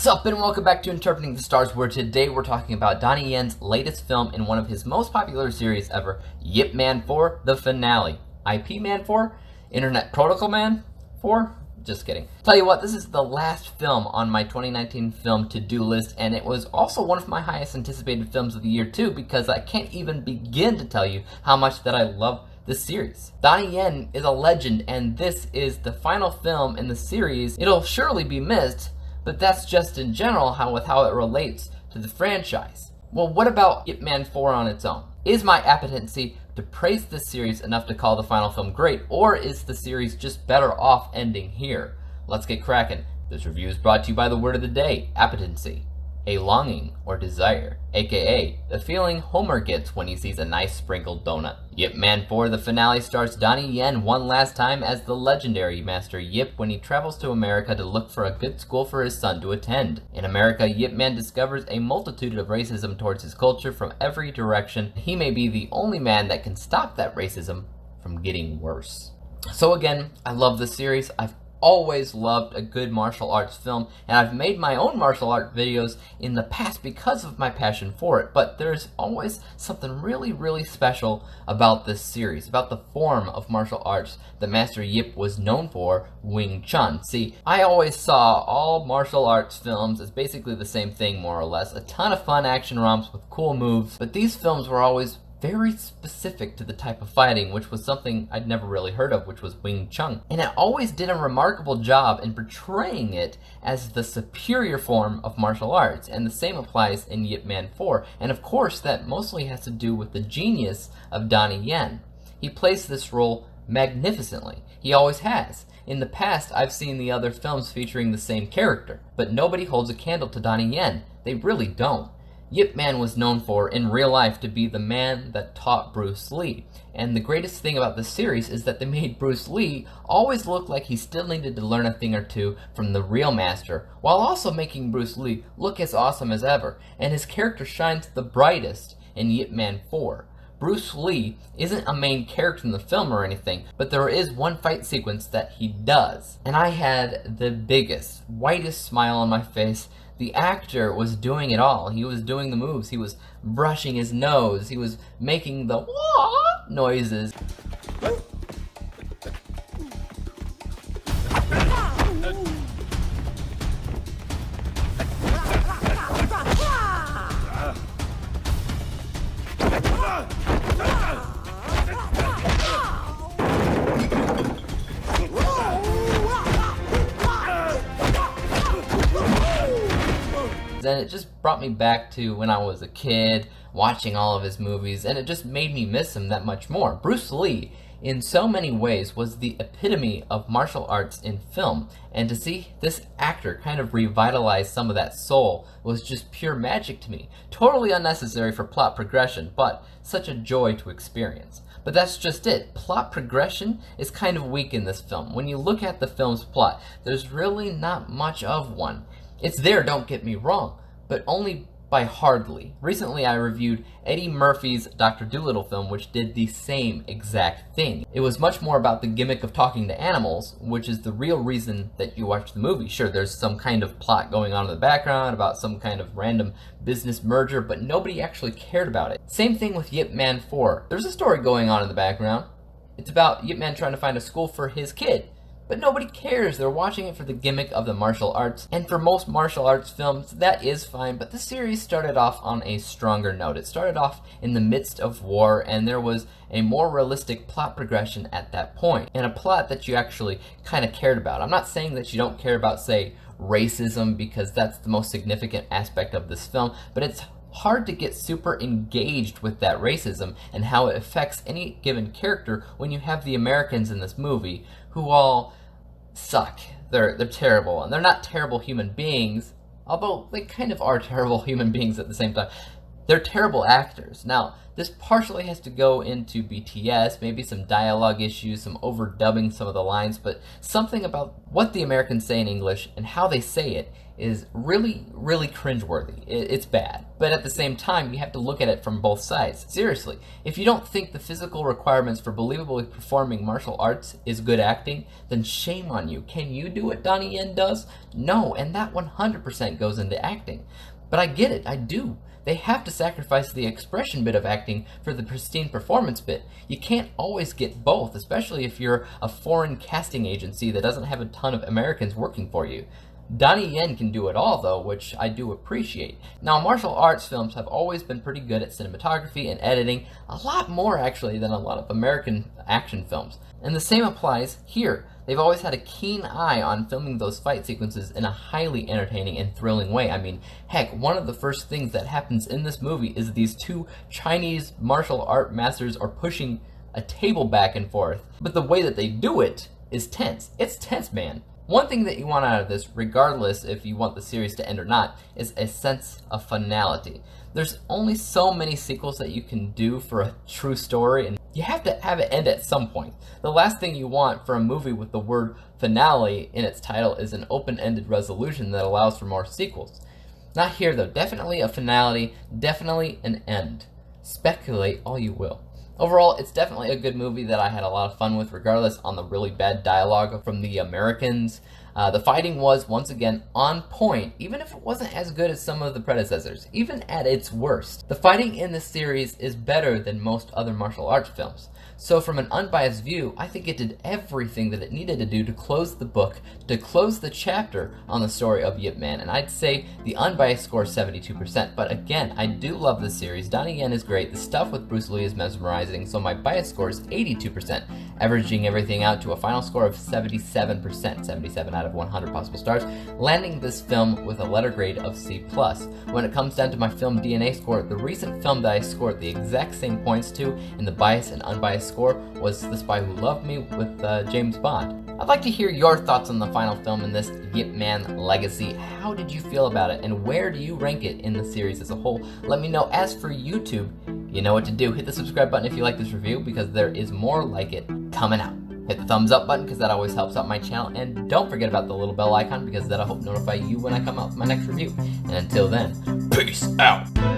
What's up, and welcome back to Interpreting the Stars, where today we're talking about Donnie Yen's latest film in one of his most popular series ever, Yip Man 4, the finale. IP Man 4? Internet Protocol Man 4? Just kidding. Tell you what, this is the last film on my 2019 film to-do list, and it was also one of my highest anticipated films of the year too, because I can't even begin to tell you how much that I love this series. Donnie Yen is a legend, and this is the final film in the series. It'll surely be missed, but that's just in general with how it relates to the franchise. Well, what about Yip Man 4 on its own? Is my appetency to praise this series enough to call the final film great, or is the series just better off ending here? Let's get crackin'. This review is brought to you by the word of the day, appetency. A longing or desire, aka the feeling Homer gets when he sees a nice sprinkled donut. Yip Man 4, the finale, stars Donnie Yen one last time as the legendary Master Yip when he travels to America to look for a good school for his son to attend. In America, Yip Man discovers a multitude of racism towards his culture from every direction. He may be the only man that can stop that racism from getting worse. So again, I love this series. I've always loved a good martial arts film, and I've made my own martial art videos in the past because of my passion for it, but there's always something really special about this series, about the form of martial arts that Master Yip was known for, Wing Chun. See, I always saw all martial arts films as basically the same thing, more or less, a ton of fun action romps with cool moves, but these films were always very specific to the type of fighting, which was something I'd never really heard of, which was Wing Chun. And it always did a remarkable job in portraying it as the superior form of martial arts, and the same applies in Yip Man 4. And of course, that mostly has to do with the genius of Donnie Yen. He plays this role magnificently. He always has. In the past, I've seen the other films featuring the same character, but nobody holds a candle to Donnie Yen. They really don't. Yip Man was known for, in real life, to be the man that taught Bruce Lee. And the greatest thing about this series is that they made Bruce Lee always look like he still needed to learn a thing or two from the real master, while also making Bruce Lee look as awesome as ever. And his character shines the brightest in Yip Man 4. Bruce Lee isn't a main character in the film or anything, but there is one fight sequence that he does. And I had the biggest, whitest smile on my face. The actor was doing it all. He was doing the moves. He was brushing his nose. He was making the wah noises. And it just brought me back to when I was a kid, watching all of his movies, and it just made me miss him that much more. Bruce Lee, in so many ways, was the epitome of martial arts in film, and to see this actor kind of revitalize some of that soul was just pure magic to me. Totally unnecessary for plot progression, but such a joy to experience. But that's just it. Plot progression is kind of weak in this film. When you look at the film's plot, there's really not much of one. It's there, don't get me wrong, but only by hardly. Recently I reviewed Eddie Murphy's Dr. Dolittle film, which did the same exact thing. It was much more about the gimmick of talking to animals, which is the real reason that you watch the movie. Sure, there's some kind of plot going on in the background about some kind of random business merger, but nobody actually cared about it. Same thing with Yip Man 4. There's a story going on in the background. It's about Yip Man trying to find a school for his kid. But nobody cares. They're watching it for the gimmick of the martial arts. And for most martial arts films, that is fine. But the series started off on a stronger note. It started off in the midst of war, and there was a more realistic plot progression at that point. And a plot that you actually kind of cared about. I'm not saying that you don't care about, say, racism, because that's the most significant aspect of this film. But it's hard to get super engaged with that racism and how it affects any given character when you have the Americans in this movie who all suck. They're terrible, and they're not terrible human beings, although they kind of are terrible human beings at the same time. They're terrible actors. Now, this partially has to go into BTS, maybe some dialogue issues, some overdubbing some of the lines, but something about what the Americans say in English and how they say it is really, really cringeworthy. It's bad. But at the same time, you have to look at it from both sides. Seriously, if you don't think the physical requirements for believably performing martial arts is good acting, then shame on you. Can you do what Donnie Yen does? No, and that 100% goes into acting. But I get it, I do. They have to sacrifice the expression bit of acting for the pristine performance bit. You can't always get both, especially if you're a foreign casting agency that doesn't have a ton of Americans working for you. Donnie Yen can do it all, though, which I do appreciate. Now, martial arts films have always been pretty good at cinematography and editing, a lot more actually than a lot of American action films. And the same applies here. They've always had a keen eye on filming those fight sequences in a highly entertaining and thrilling way. I mean, heck, one of the first things that happens in this movie is these two Chinese martial art masters are pushing a table back and forth. But the way that they do it is tense. It's tense, man. One thing that you want out of this, regardless if you want the series to end or not, is a sense of finality. There's only so many sequels that you can do for a true story, and you have to have it end at some point. The last thing you want for a movie with the word finale in its title is an open-ended resolution that allows for more sequels. Not here though. Definitely a finality, definitely an end. Speculate all you will. Overall, it's definitely a good movie that I had a lot of fun with, regardless on the really bad dialogue from the Americans. The fighting was, once again, on point, even if it wasn't as good as some of the predecessors, even at its worst. The fighting in this series is better than most other martial arts films. So from an unbiased view, I think it did everything that it needed to do to close the book, to close the chapter on the story of Yip Man, and I'd say the unbiased score is 72%, but again, I do love this series. Donnie Yen is great, the stuff with Bruce Lee is mesmerizing, so my bias score is 82%, averaging everything out to a final score of 77%, 77 out of 100 possible stars, landing this film with a letter grade of C+. When it comes down to my film DNA score, the recent film that I scored the exact same points to in the bias and unbiased score was The Spy Who Loved Me with James Bond. I'd like to hear your thoughts on the final film in this Yip Man legacy. How did you feel about it, and where do you rank it in the series as a whole? Let me know. As for YouTube, you know what to do. Hit the subscribe button if you like this review, because there is more like it coming out. Hit the thumbs up button, because that always helps out my channel, and don't forget about the little bell icon, because that'll help notify you when I come out with my next review. And until then, peace out!